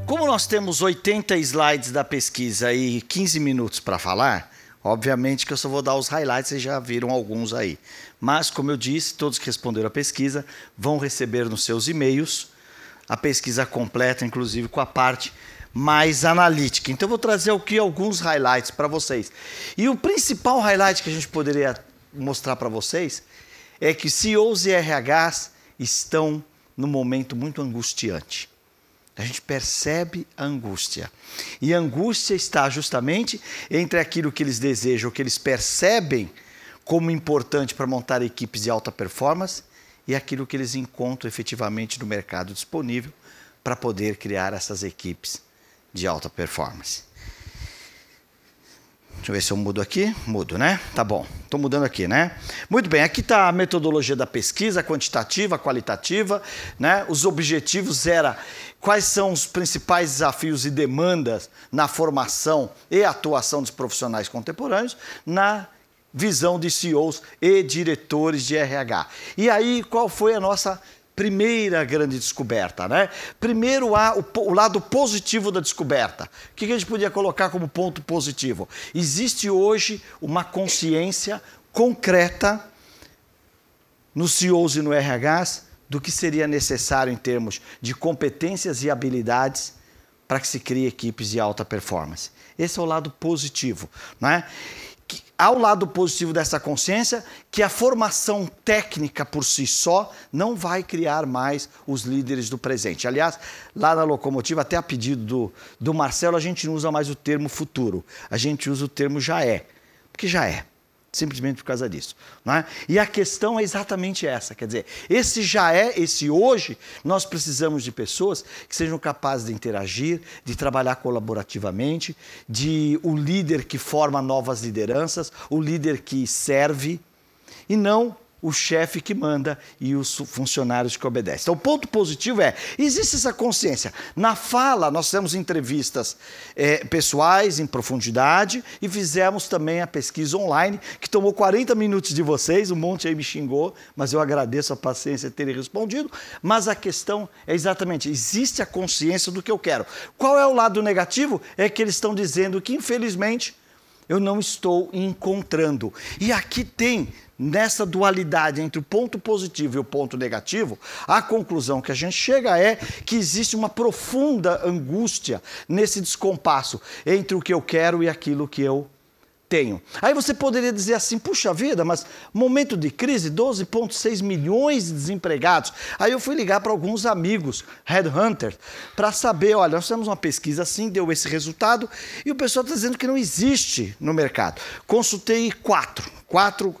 Como nós temos 80 slides da pesquisa e 15 minutos para falar, obviamente que eu só vou dar os highlights, vocês já viram alguns aí. Mas, como eu disse, todos que responderam a pesquisa vão receber nos seus e-mails a pesquisa completa, inclusive com a parte mais analítica. Então, eu vou trazer aqui alguns highlights para vocês. E o principal highlight que a gente poderia mostrar para vocês é que CEOs e RHs estão num momento muito angustiante. A gente percebe a angústia. E a angústia está justamente entre aquilo que eles desejam, que eles percebem como importante para montar equipes de alta performance e aquilo que eles encontram efetivamente no mercado disponível para poder criar essas equipes de alta performance. Deixa eu ver se eu mudo aqui. Mudo, né? Tá bom. Estou mudando aqui, né? Muito bem. Aqui está a metodologia da pesquisa, quantitativa, qualitativa, né? Os objetivos era quais são os principais desafios e demandas na formação e atuação dos profissionais contemporâneos na visão de CEOs e diretores de RH. E aí, qual foi a nossa primeira grande descoberta, né? Primeiro, o lado positivo da descoberta. O que a gente podia colocar como ponto positivo? Existe hoje uma consciência concreta nos CEOs e no RHs do que seria necessário em termos de competências e habilidades para que se crie equipes de alta performance. Esse é o lado positivo, né? Há o lado positivo dessa consciência que a formação técnica por si só não vai criar mais os líderes do presente. Aliás, lá na Locomotiva, até a pedido do Marcelo, a gente não usa mais o termo futuro. A gente usa o termo já é, porque já é. Simplesmente por causa disso. Não é? E a questão é exatamente essa, quer dizer, esse já é, esse hoje, nós precisamos de pessoas que sejam capazes de interagir, de trabalhar colaborativamente, de o líder que forma novas lideranças, o líder que serve, e não o chefe que manda e os funcionários que obedecem. Então, o ponto positivo é, existe essa consciência. Na fala, nós fizemos entrevistas pessoais, em profundidade, e fizemos também a pesquisa online, que tomou 40 minutos de vocês, um monte aí me xingou, mas eu agradeço a paciência de terem respondido. Mas a questão é exatamente, existe a consciência do que eu quero. Qual é o lado negativo? É que eles estão dizendo que, infelizmente, eu não estou encontrando. E aqui tem, nessa dualidade entre o ponto positivo e o ponto negativo, a conclusão que a gente chega é que existe uma profunda angústia nesse descompasso entre o que eu quero e aquilo que eu tenho. Aí você poderia dizer assim, puxa vida, mas momento de crise, 12,6 milhões de desempregados. Aí eu fui ligar para alguns amigos, headhunters, para saber, olha, nós temos uma pesquisa assim, deu esse resultado, e o pessoal está dizendo que não existe no mercado. Consultei quatro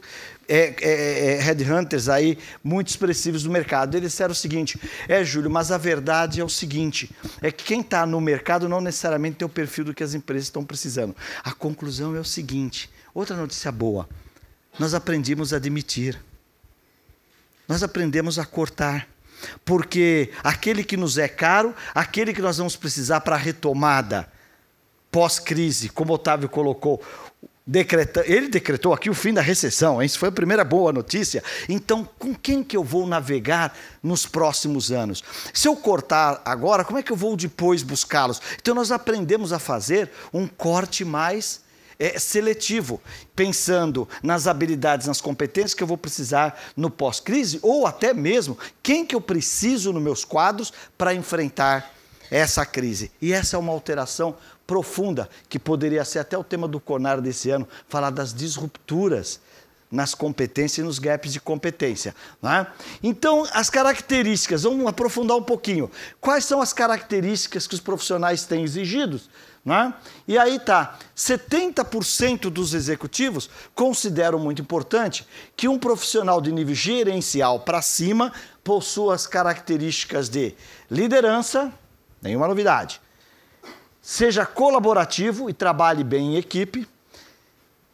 headhunters aí muito expressivos do mercado. Eles disseram o seguinte, Júlio, mas a verdade é o seguinte, é que quem está no mercado não necessariamente tem o perfil do que as empresas estão precisando. A conclusão é o seguinte, outra notícia boa, nós aprendemos a demitir, nós aprendemos a cortar, porque aquele que nos é caro, aquele que nós vamos precisar para a retomada pós-crise, como o Otávio colocou, ele decretou aqui o fim da recessão, hein? Isso foi a primeira boa notícia. Então, com quem que eu vou navegar nos próximos anos? Se eu cortar agora, como é que eu vou depois buscá-los? Então, nós aprendemos a fazer um corte mais seletivo, pensando nas habilidades, nas competências que eu vou precisar no pós-crise, ou até mesmo quem que eu preciso nos meus quadros para enfrentar essa crise. E essa é uma alteração profunda, que poderia ser até o tema do CONAR desse ano, falar das disrupturas nas competências e nos gaps de competência. Não é? Então, as características, vamos aprofundar um pouquinho. Quais são as características que os profissionais têm exigidos? Não é? E aí está, 70% dos executivos consideram muito importante que um profissional de nível gerencial para cima possua as características de liderança, nenhuma novidade, seja colaborativo e trabalhe bem em equipe,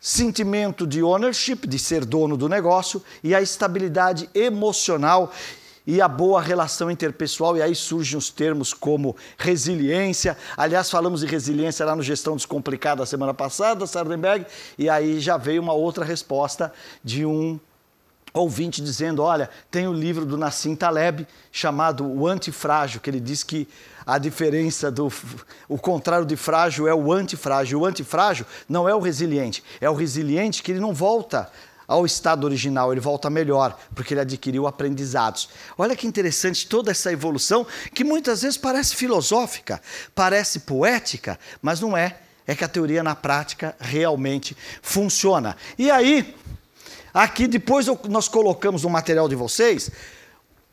sentimento de ownership, de ser dono do negócio, e a estabilidade emocional e a boa relação interpessoal, e aí surgem os termos como resiliência. Aliás, falamos de resiliência lá no Gestão Descomplicada a semana passada, Sardenberg, e aí já veio uma outra resposta de um ouvinte dizendo, olha, tem o livro do Nassim Taleb chamado O Antifrágil, que ele diz que a diferença o contrário de frágil é o antifrágil. O antifrágil não é o resiliente, é o resiliente que ele não volta ao estado original, ele volta melhor, porque ele adquiriu aprendizados. Olha que interessante toda essa evolução, que muitas vezes parece filosófica, parece poética, mas não é. É que a teoria na prática realmente funciona. E aí, aqui depois nós colocamos no material de vocês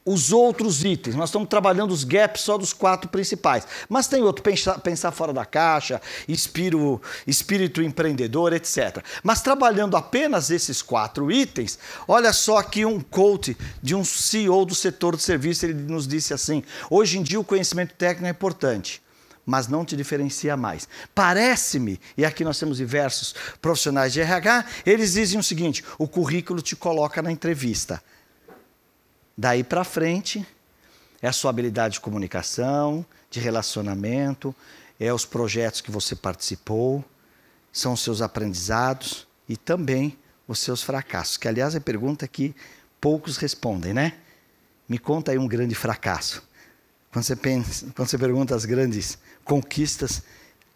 os outros itens. Nós estamos trabalhando os gaps só dos 4 principais. Mas tem outro, pensar fora da caixa, espírito empreendedor, etc. Mas trabalhando apenas esses 4 itens, olha só aqui um quote de um CEO do setor de serviço, ele nos disse assim, hoje em dia o conhecimento técnico é importante, mas não te diferencia mais. Parece-me, e aqui nós temos diversos profissionais de RH, eles dizem o seguinte, o currículo te coloca na entrevista. Daí para frente, é a sua habilidade de comunicação, de relacionamento, é os projetos que você participou, são os seus aprendizados e também os seus fracassos. Que, aliás, é pergunta que poucos respondem, né? Me conta aí um grande fracasso. Quando você pergunta as grandes conquistas,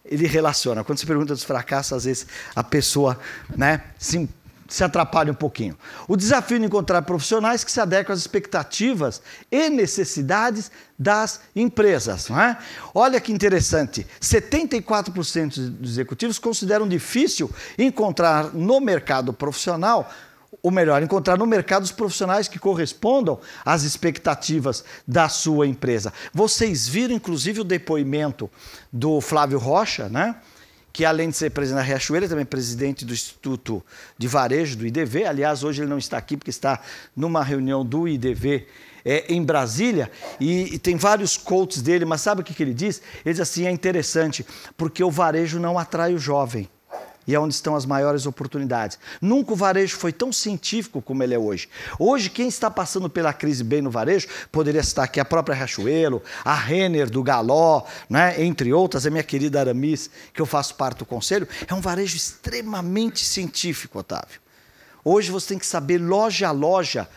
ele relaciona. Quando você pergunta dos fracassos, às vezes a pessoa, né, se atrapalha um pouquinho. O desafio de encontrar profissionais que se adequam às expectativas e necessidades das empresas. Não é? Olha que interessante, 74% dos executivos consideram difícil encontrar no mercado profissional, ou melhor, encontrar no mercado os profissionais que correspondam às expectativas da sua empresa. Vocês viram, inclusive, o depoimento do Flávio Rocha, né? Que além de ser presidente da Riachuelo, também é presidente do Instituto de Varejo, do IDV. Aliás, hoje ele não está aqui porque está numa reunião do IDV em Brasília, e tem vários quotes dele, mas sabe o que ele diz? Ele diz assim, é interessante, porque o varejo não atrai o jovem. E é onde estão as maiores oportunidades. Nunca o varejo foi tão científico como ele é hoje. Hoje, quem está passando pela crise bem no varejo, poderia estar aqui a própria Riachuelo, a Renner do Galó, né, entre outras, a minha querida Aramis, que eu faço parte do conselho, é um varejo extremamente científico, Otávio. Hoje você tem que saber, loja a loja,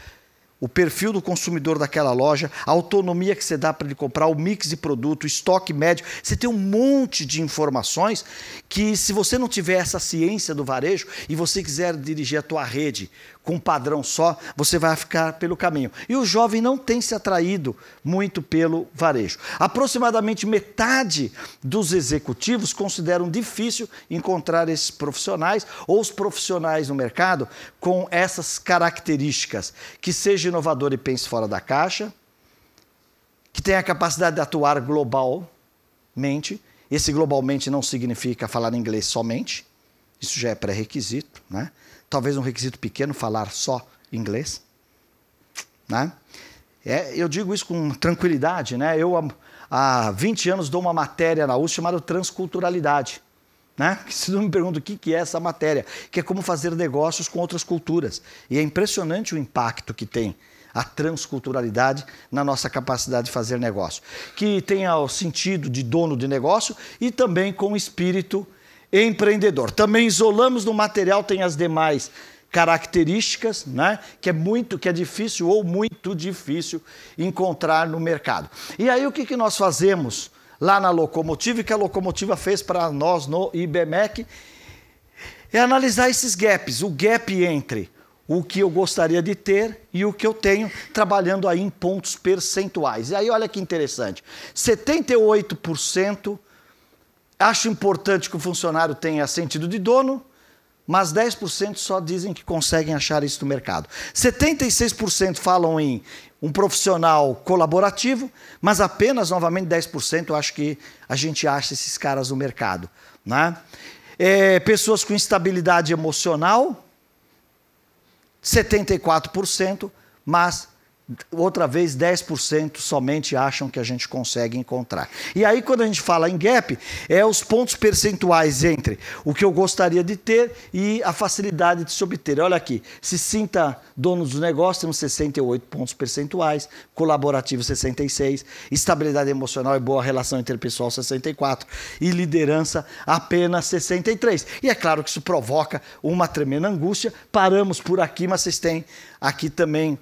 o perfil do consumidor daquela loja, a autonomia que você dá para ele comprar, o mix de produto, o estoque médio. Você tem um monte de informações que, se você não tiver essa ciência do varejo e você quiser dirigir a tua rede com um padrão só, você vai ficar pelo caminho. E o jovem não tem se atraído muito pelo varejo. Aproximadamente metade dos executivos consideram difícil encontrar esses profissionais ou os profissionais no mercado com essas características, que seja inovador e pense fora da caixa, que tenha a capacidade de atuar globalmente. Esse globalmente não significa falar inglês somente, isso já é pré-requisito, né? Talvez um requisito pequeno, falar só inglês, né? Eu digo isso com tranquilidade, né? Eu há 20 anos dou uma matéria na USP chamada Transculturalidade, né? Se não me pergunta o que é essa matéria, que é como fazer negócios com outras culturas. E é impressionante o impacto que tem a transculturalidade na nossa capacidade de fazer negócio. Que tenha o sentido de dono de negócio e também com espírito empreendedor. Também isolamos no material, tem as demais características, né, que é difícil ou muito difícil encontrar no mercado. E aí o que nós fazemos lá na Locomotiva, e que a Locomotiva fez para nós no IBMEC, é analisar esses gaps, o gap entre o que eu gostaria de ter e o que eu tenho, trabalhando aí em pontos percentuais. E aí olha que interessante, 78% acho importante que o funcionário tenha sentido de dono, mas 10% só dizem que conseguem achar isso no mercado. 76% falam em um profissional colaborativo, mas apenas, novamente, 10% eu acho que a gente acha esses caras no mercado, né? Pessoas com instabilidade emocional, 74%, mas outra vez 10% somente acham que a gente consegue encontrar. E aí quando a gente fala em gap, é os pontos percentuais entre o que eu gostaria de ter e a facilidade de se obter. Olha aqui, se sinta dono do negócio, temos 68 pontos percentuais, colaborativo 66, estabilidade emocional e boa relação interpessoal 64 e liderança apenas 63. E é claro que isso provoca uma tremenda angústia. Paramos por aqui, mas vocês têm aqui também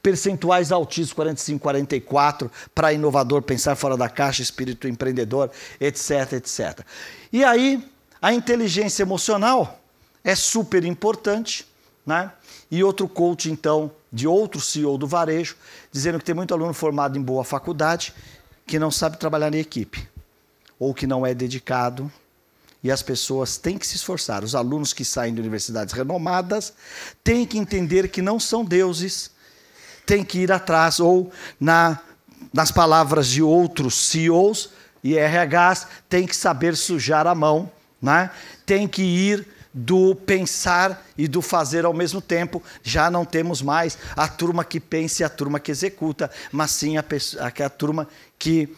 percentuais altíssimos, 45, 44, para inovador, pensar fora da caixa, espírito empreendedor, etc, etc. E aí, a inteligência emocional é super importante, né? E outro coach, então, de outro CEO do varejo, dizendo que tem muito aluno formado em boa faculdade que não sabe trabalhar em equipe, ou que não é dedicado, e as pessoas têm que se esforçar. Os alunos que saem de universidades renomadas têm que entender que não são deuses, tem que ir atrás, ou nas palavras de outros CEOs e RHs, tem que saber sujar a mão, né? Tem que ir do pensar e do fazer ao mesmo tempo. Já não temos mais a turma que pensa e a turma que executa, mas sim a turma que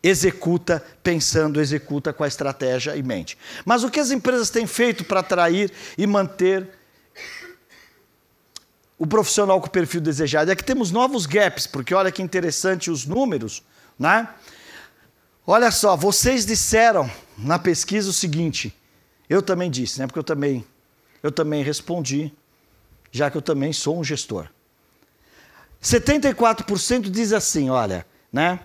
executa pensando, executa com a estratégia em mente. Mas o que as empresas têm feito para atrair e manter o profissional com o perfil desejado? É que temos novos gaps, porque olha que interessante os números, né? Olha só, vocês disseram na pesquisa o seguinte, eu também disse, né? Porque eu também respondi, já que eu também sou um gestor. 74% diz assim, olha, né?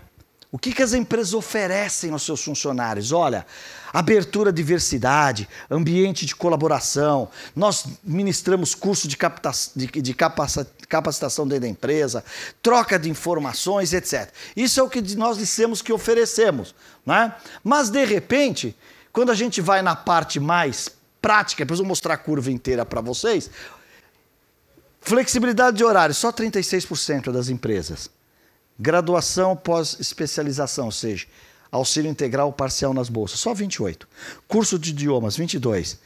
O que as empresas oferecem aos seus funcionários? Olha, abertura à diversidade, ambiente de colaboração, nós ministramos curso de capacitação dentro da empresa, troca de informações, etc. Isso é o que nós dissemos que oferecemos, né? Mas, de repente, quando a gente vai na parte mais prática, depois eu vou mostrar a curva inteira para vocês, flexibilidade de horário, só 36% das empresas. Graduação pós-especialização, ou seja, auxílio integral parcial nas bolsas, só 28. Curso de idiomas, 22.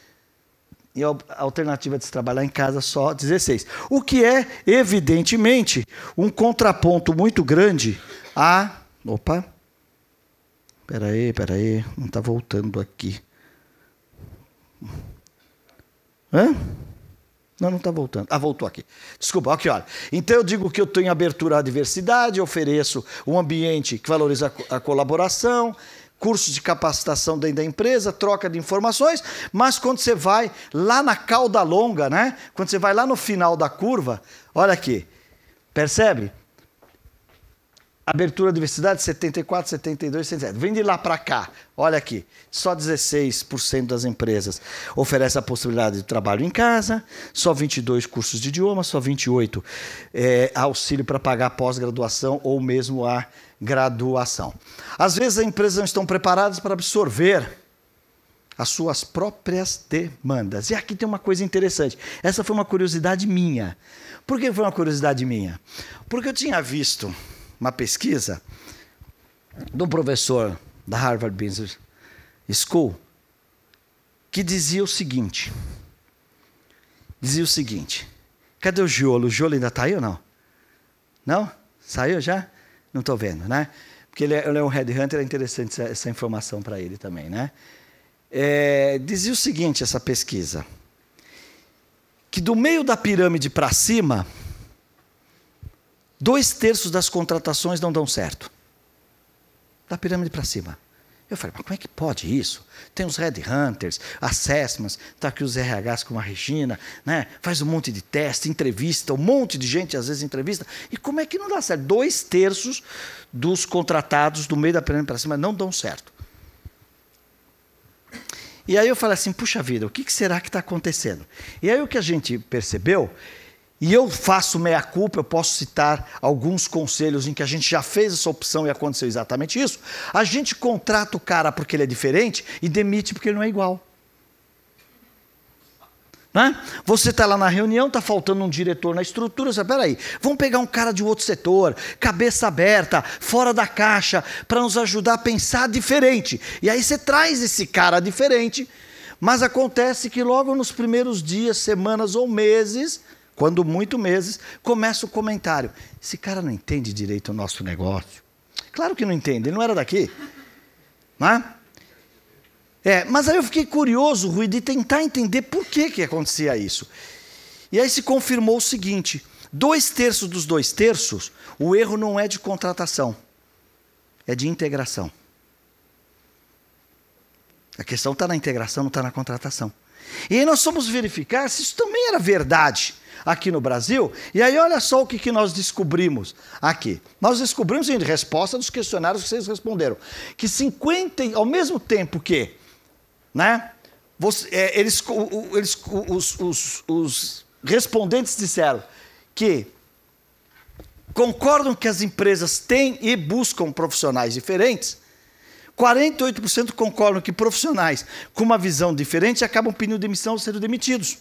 E a alternativa de se trabalhar em casa, só 16. O que é, evidentemente, um contraponto muito grande a... Opa! Peraí, não está voltando aqui. Hã? Não está voltando. Ah, voltou aqui. Desculpa, aqui, olha. Então eu digo que eu tenho abertura à diversidade, ofereço um ambiente que valoriza a colaboração, cursos de capacitação dentro da empresa, troca de informações, mas quando você vai lá na cauda longa, né? Quando você vai lá no final da curva, olha aqui, percebe? Abertura à diversidade, 74, 72, 77. Vem de lá para cá, olha aqui, só 16% das empresas oferecem a possibilidade de trabalho em casa, só 22 cursos de idioma, só 28 auxílio para pagar pós-graduação ou mesmo a graduação. Às vezes as empresas não estão preparadas para absorver as suas próprias demandas. E aqui tem uma coisa interessante. Essa foi uma curiosidade minha. Por que foi uma curiosidade minha? Porque eu tinha visto uma pesquisa de um professor da Harvard Business School que dizia o seguinte, cadê o Giolo? O Giolo ainda está aí ou não? Não? Saiu já? Não estou vendo, né? Porque ele é um headhunter, é interessante essa informação para ele também, né? Dizia o seguinte, essa pesquisa, que do meio da pirâmide para cima, 2/3 das contratações não dão certo. Da pirâmide para cima. Eu falei, mas como é que pode isso? Tem os headhunters, assessments, está aqui os RHs como a Regina, né? Faz um monte de teste, entrevista, um monte de gente às vezes entrevista. E como é que não dá certo? 2/3 dos contratados do meio da pirâmide para cima não dão certo. E aí eu falei assim, puxa vida, o que será que está acontecendo? E aí o que a gente percebeu... E eu faço meia-culpa, eu posso citar alguns conselhos em que a gente já fez essa opção e aconteceu exatamente isso. A gente contrata o cara porque ele é diferente e demite porque ele não é igual. Né? Você está lá na reunião, está faltando um diretor na estrutura, você fala, peraí, vamos pegar um cara de outro setor, cabeça aberta, fora da caixa, para nos ajudar a pensar diferente. E aí você traz esse cara diferente, mas acontece que logo nos primeiros dias, semanas ou meses... quando muito meses, começa o comentário. Esse cara não entende direito o nosso negócio. Claro que não entende, ele não era daqui. Não é? Mas aí eu fiquei curioso, Rui, de tentar entender por que acontecia isso. E aí se confirmou o seguinte, 2/3 dos 2/3, o erro não é de contratação, é de integração. A questão está na integração, não está na contratação. E aí nós fomos verificar se isso também era verdade aqui no Brasil. E aí olha só o que nós descobrimos aqui. Nós descobrimos, em resposta dos questionários que vocês responderam, que ao mesmo tempo que, né, os respondentes disseram que concordam que as empresas têm e buscam profissionais diferentes, 48% concordam que profissionais com uma visão diferente acabam pedindo demissão ou sendo demitidos.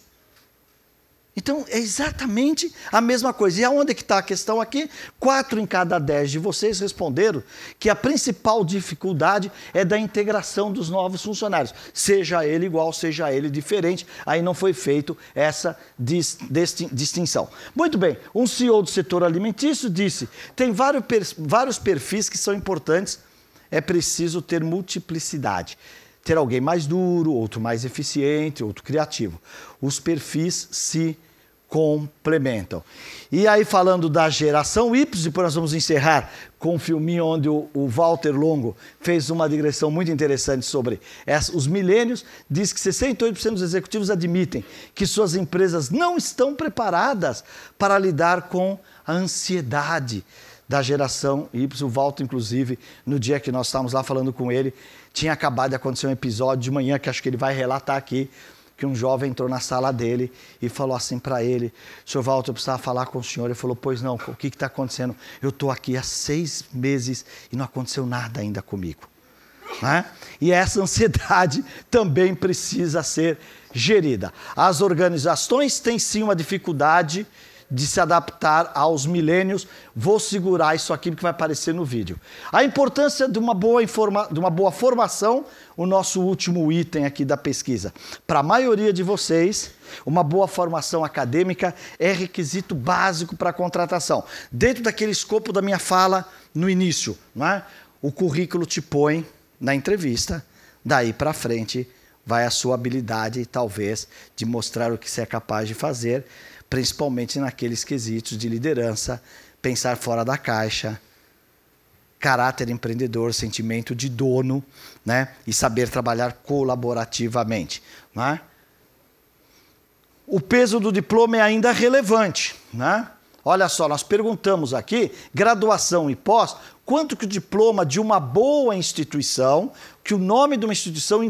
Então, é exatamente a mesma coisa. E aonde que está a questão aqui? 4 em cada 10 de vocês responderam que a principal dificuldade é da integração dos novos funcionários. Seja ele igual, seja ele diferente. Aí não foi feito essa distinção. Muito bem, um CEO do setor alimentício disse, tem vários perfis que são importantes, é preciso ter multiplicidade. Ter alguém mais duro, outro mais eficiente, outro criativo. Os perfis se complementam. E aí, falando da geração Y, depois nós vamos encerrar com um filminho onde o Walter Longo fez uma digressão muito interessante sobre os milênios, diz que 68% dos executivos admitem que suas empresas não estão preparadas para lidar com a ansiedade da geração Y. O Walter, inclusive, no dia que nós estávamos lá falando com ele, tinha acabado de acontecer um episódio de manhã, que acho que ele vai relatar aqui, que um jovem entrou na sala dele e falou assim para ele, senhor Walter, eu precisava falar com o senhor. Ele falou, pois não, o que está acontecendo? Eu estou aqui há 6 meses e não aconteceu nada ainda comigo. Né? E essa ansiedade também precisa ser gerida. As organizações têm sim uma dificuldade de se adaptar aos milênios. Vou segurar isso aqui porque vai aparecer no vídeo. A importância de uma boa formação, o nosso último item aqui da pesquisa. Para a maioria de vocês, uma boa formação acadêmica é requisito básico para a contratação. Dentro daquele escopo da minha fala no início, não é? O currículo te põe na entrevista, daí para frente vai a sua habilidade, talvez, de mostrar o que você é capaz de fazer, principalmente naqueles quesitos de liderança, pensar fora da caixa, caráter empreendedor, sentimento de dono, né? E saber trabalhar colaborativamente. Né? O peso do diploma é ainda relevante. Né? Olha só, nós perguntamos aqui, graduação e pós, quanto que o diploma de uma boa instituição, que o nome de uma instituição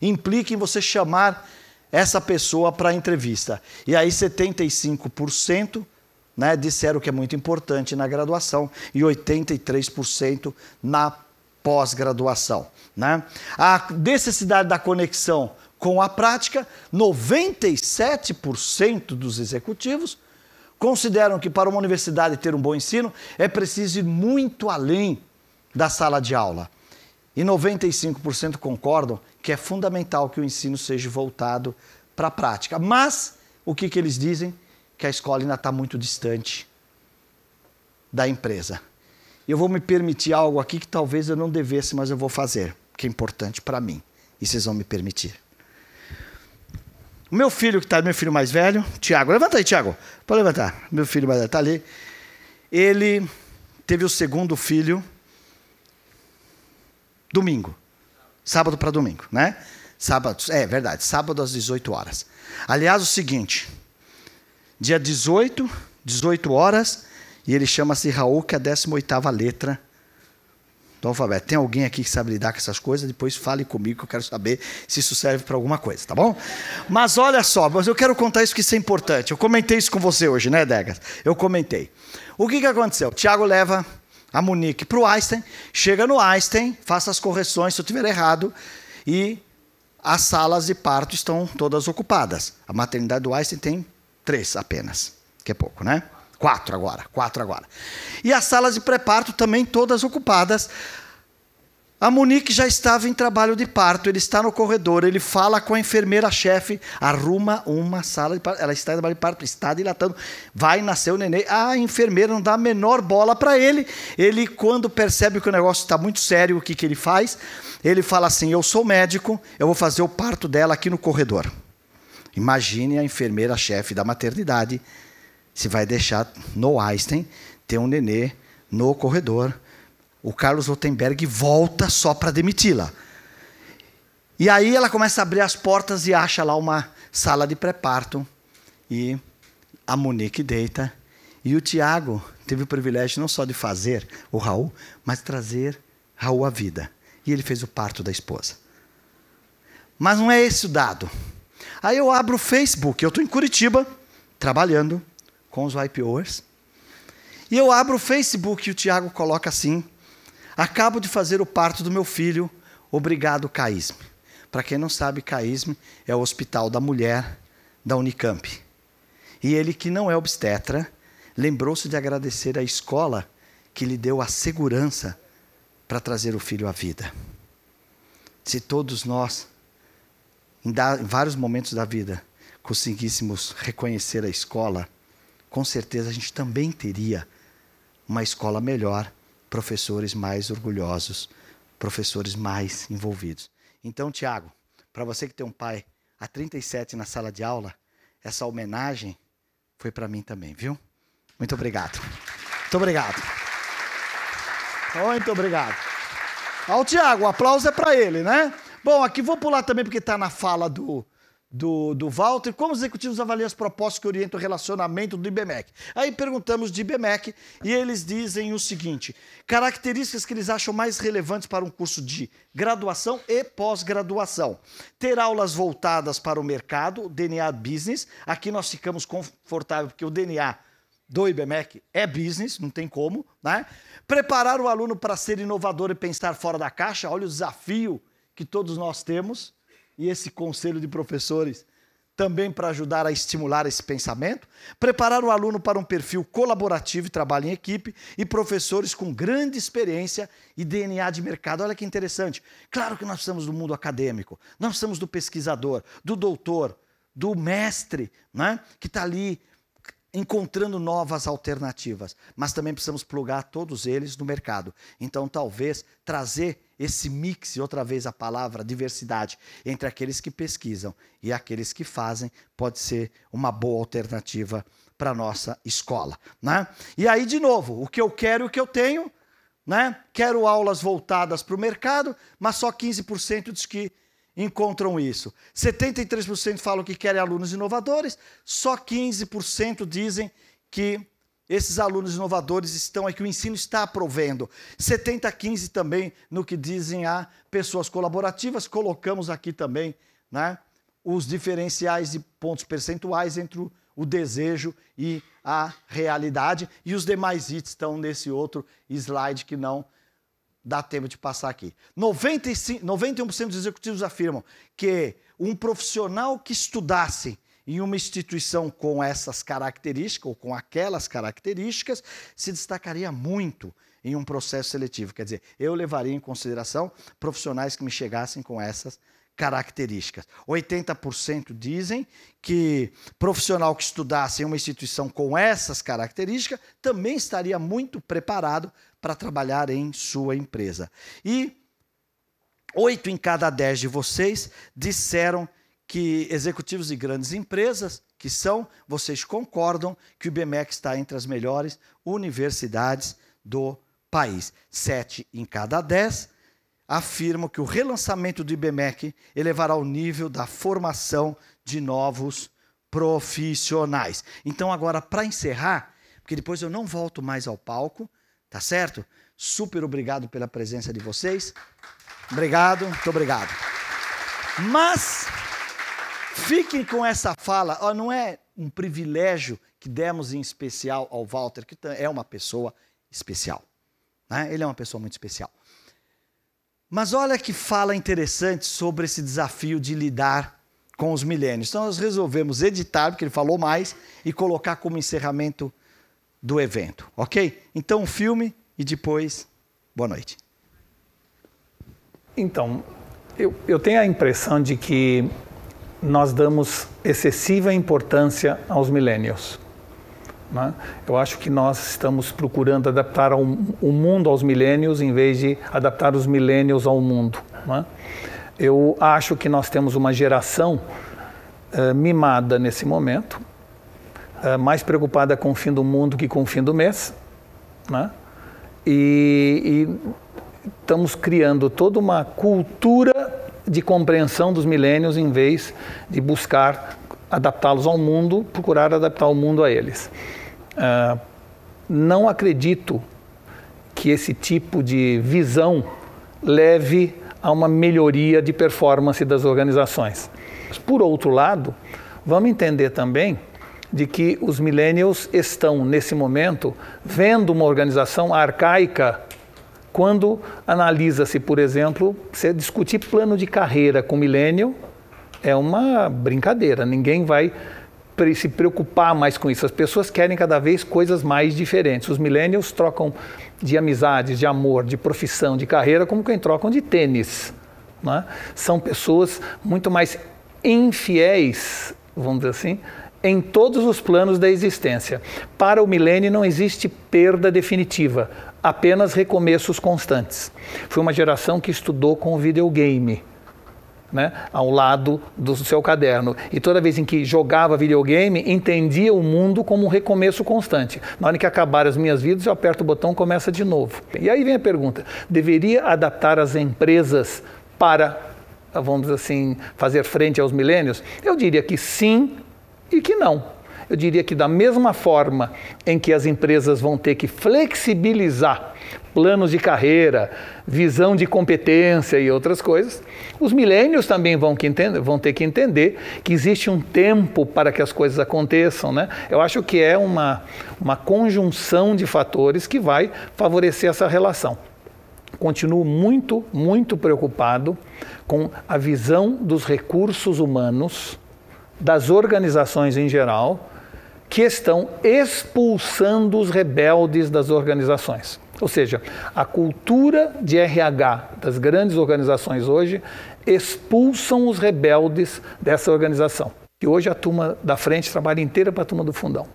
implica em você chamar essa pessoa para a entrevista. E aí 75%, né, disseram que é muito importante na graduação e 83% na pós-graduação. Né? A necessidade da conexão com a prática, 97% dos executivos consideram que para uma universidade ter um bom ensino é preciso ir muito além da sala de aula. E 95% concordam que é fundamental que o ensino seja voltado para a prática. Mas, o que eles dizem? Que a escola ainda está muito distante da empresa. Eu vou me permitir algo aqui que talvez eu não devesse, mas eu vou fazer, que é importante para mim. E vocês vão me permitir. O meu filho, que está meu filho mais velho, Tiago, levanta aí, Tiago. Pode levantar. Meu filho mais velho está ali. Ele teve o segundo filho domingo. Sábado para domingo, né? Sábado, é verdade, sábado às 18 horas. Aliás, o seguinte, dia 18 horas, e ele chama-se Raul, que é a 18ª letra do alfabeto. Tem alguém aqui que sabe lidar com essas coisas? Depois fale comigo, que eu quero saber se isso serve para alguma coisa, tá bom? Mas olha só, mas eu quero contar isso, que isso é importante. Eu comentei isso com você hoje, né, Degas? Eu comentei. O que aconteceu? O Tiago leva a Monique para o Einstein, chega no Einstein, faça as correções se eu estiver errado, e as salas de parto estão todas ocupadas. A maternidade do Einstein tem 3 apenas, que é pouco, né? 4 agora. E as salas de pré-parto também todas ocupadas. A Monique já estava em trabalho de parto, ele está no corredor, ele fala com a enfermeira-chefe, arruma uma sala de parto, ela está em trabalho de parto, está dilatando, vai nascer o neném, a enfermeira não dá a menor bola para ele, ele quando percebe que o negócio está muito sério, o que, que ele faz? Ele fala assim, eu sou médico, eu vou fazer o parto dela aqui no corredor. Imagine a enfermeira-chefe da maternidade, se vai deixar no Einstein ter um nenê no corredor. O Carlos Rothenberg volta só para demiti-la. E aí ela começa a abrir as portas e acha lá uma sala de pré-parto. E a Monique deita. E o Tiago teve o privilégio não só de fazer o Raul, mas trazer Raul à vida. E ele fez o parto da esposa. Mas não é esse o dado. Aí eu abro o Facebook. Eu estou em Curitiba, trabalhando com os YPOers. E eu abro o Facebook e o Tiago coloca assim: acabo de fazer o parto do meu filho, obrigado, CAISM. Para quem não sabe, CAISM é o Hospital da Mulher da Unicamp. E ele, que não é obstetra, lembrou-se de agradecer à escola que lhe deu a segurança para trazer o filho à vida. Se todos nós, em vários momentos da vida, conseguíssemos reconhecer a escola, com certeza a gente também teria uma escola melhor, professores mais orgulhosos, professores mais envolvidos. Então, Tiago, para você que tem um pai há 37 na sala de aula, essa homenagem foi para mim também, viu? Muito obrigado. Muito obrigado. Muito obrigado. Ó, Tiago, o aplauso é para ele, né? Bom, aqui vou pular também porque está na fala do Walter, como os executivos avaliam as propostas que orientam o relacionamento do IBMEC. Aí perguntamos de IBMEC e eles dizem o seguinte: características que eles acham mais relevantes para um curso de graduação e pós-graduação. Ter aulas voltadas para o mercado, DNA Business. Aqui nós ficamos confortáveis porque o DNA do IBMEC é business, não tem como, né? Preparar o aluno para ser inovador e pensar fora da caixa. Olha o desafio que todos nós temos. E esse conselho de professores também para ajudar a estimular esse pensamento. Preparar o aluno para um perfil colaborativo e trabalho em equipe. E professores com grande experiência e DNA de mercado. Olha que interessante. Claro que nós precisamos do mundo acadêmico. Nós precisamos do pesquisador, do doutor, do mestre, né, que está ali encontrando novas alternativas. Mas também precisamos plugar todos eles no mercado. Então, talvez, trazer esse mix, e outra vez a palavra diversidade, entre aqueles que pesquisam e aqueles que fazem, pode ser uma boa alternativa para a nossa escola, né? E aí, de novo, o que eu quero e o que eu tenho, né? Quero aulas voltadas para o mercado, mas só 15% diz que encontram isso. 73% falam que querem alunos inovadores, só 15% dizem que esses alunos inovadores estão aqui, o ensino está provendo. 70-15 também no que dizem a pessoas colaborativas. Colocamos aqui também, né, os diferenciais e pontos percentuais entre o desejo e a realidade. E os demais itens estão nesse outro slide que não dá tempo de passar aqui. 91% dos executivos afirmam que um profissional que estudasse em uma instituição com essas características, ou com aquelas características, se destacaria muito em um processo seletivo. Quer dizer, eu levaria em consideração profissionais que me chegassem com essas características. 80% dizem que profissional que estudasse em uma instituição com essas características também estaria muito preparado para trabalhar em sua empresa. E 8 em cada 10 de vocês disseram que executivos de grandes empresas, que são, vocês concordam que o IBMEC está entre as melhores universidades do país. 7 em cada 10 afirmam que o relançamento do IBMEC elevará o nível da formação de novos profissionais. Então, agora, para encerrar, porque depois eu não volto mais ao palco, tá certo? Super obrigado pela presença de vocês. Obrigado, muito obrigado. Mas fiquem com essa fala, ó, não é um privilégio que demos em especial ao Walter, que é uma pessoa especial, né? Ele é uma pessoa muito especial. Mas olha que fala interessante sobre esse desafio de lidar com os milênios. Então nós resolvemos editar, porque ele falou mais, e colocar como encerramento do evento, ok? Então um filme e depois, boa noite. Então, eu tenho a impressão de que nós damos excessiva importância aos millennials, né? Eu acho que nós estamos procurando adaptar o mundo aos millennials em vez de adaptar os millennials ao mundo, né? Eu acho que nós temos uma geração mimada nesse momento, mais preocupada com o fim do mundo que com o fim do mês, né? E estamos criando toda uma cultura de compreensão dos millennials em vez de buscar adaptá-los ao mundo, procurar adaptar o mundo a eles. Não acredito que esse tipo de visão leve a uma melhoria de performance das organizações. Por outro lado, vamos entender também de que os millennials estão, nesse momento, vendo uma organização arcaica quando analisa-se, por exemplo, você discutir plano de carreira com millennial é uma brincadeira, ninguém vai se preocupar mais com isso. As pessoas querem cada vez coisas mais diferentes. Os millennials trocam de amizades, de amor, de profissão, de carreira, como quem trocam de tênis, né? São pessoas muito mais infiéis, vamos dizer assim, em todos os planos da existência. Para o milênio não existe perda definitiva, apenas recomeços constantes. Foi uma geração que estudou com o videogame, né, ao lado do seu caderno. E toda vez em que jogava videogame, entendia o mundo como um recomeço constante. Na hora que acabar as minhas vidas, eu aperto o botão e começa de novo. E aí vem a pergunta, deveria adaptar as empresas para, vamos dizer assim, fazer frente aos milênios? Eu diria que sim e que não. Eu diria que da mesma forma em que as empresas vão ter que flexibilizar planos de carreira, visão de competência e outras coisas, os milênios também vão ter que entender que existe um tempo para que as coisas aconteçam, né? Eu acho que é uma conjunção de fatores que vai favorecer essa relação. Continuo muito preocupado com a visão dos recursos humanos, das organizações em geral, que estão expulsando os rebeldes das organizações. Ou seja, a cultura de RH das grandes organizações hoje expulsam os rebeldes dessa organização. E hoje a turma da frente trabalha inteira para a turma do fundão,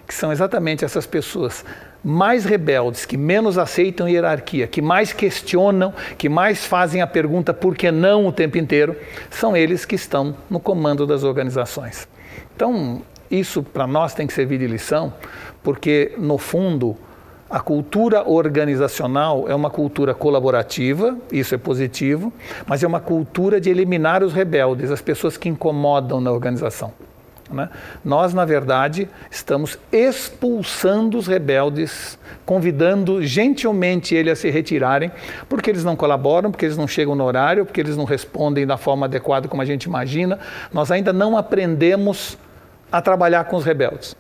que são exatamente essas pessoas mais rebeldes, que menos aceitam hierarquia, que mais questionam, que mais fazem a pergunta por que não o tempo inteiro, são eles que estão no comando das organizações. Então, isso para nós tem que servir de lição, porque, no fundo, a cultura organizacional é uma cultura colaborativa, isso é positivo, mas é uma cultura de eliminar os rebeldes, as pessoas que incomodam na organização, né? Nós, na verdade, estamos expulsando os rebeldes, convidando gentilmente eles a se retirarem, porque eles não colaboram, porque eles não chegam no horário, porque eles não respondem da forma adequada como a gente imagina. Nós ainda não aprendemos a trabalhar com os rebeldes.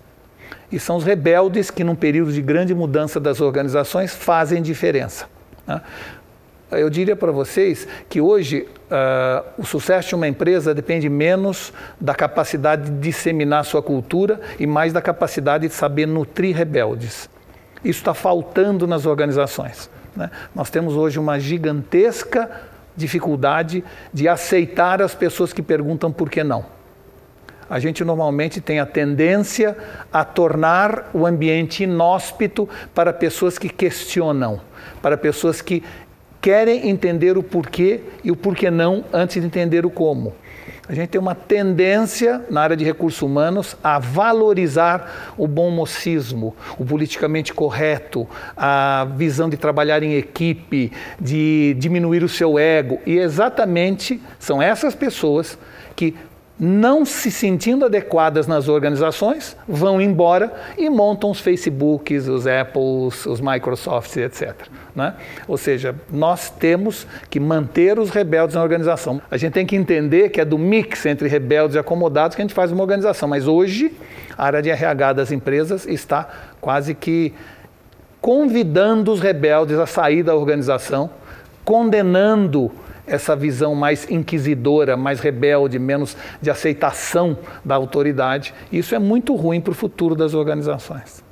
E são os rebeldes que, num período de grande mudança das organizações, fazem diferença, né? Eu diria para vocês que hoje o sucesso de uma empresa depende menos da capacidade de disseminar sua cultura e mais da capacidade de saber nutrir rebeldes. Isso está faltando nas organizações, né? Nós temos hoje uma gigantesca dificuldade de aceitar as pessoas que perguntam por que não. A gente normalmente tem a tendência a tornar o ambiente inóspito para pessoas que questionam, para pessoas que querem entender o porquê e o porquê não antes de entender o como. A gente tem uma tendência na área de recursos humanos a valorizar o bom mocismo, o politicamente correto, a visão de trabalhar em equipe, de diminuir o seu ego. E exatamente são essas pessoas que, não se sentindo adequadas nas organizações, vão embora e montam os Facebooks, os Apples, os Microsofts, etc., né? Ou seja, nós temos que manter os rebeldes na organização. A gente tem que entender que é do mix entre rebeldes e acomodados que a gente faz uma organização, mas hoje a área de RH das empresas está quase que convidando os rebeldes a sair da organização, condenando essa visão mais inquisidora, mais rebelde, menos de aceitação da autoridade. Isso é muito ruim para o futuro das organizações.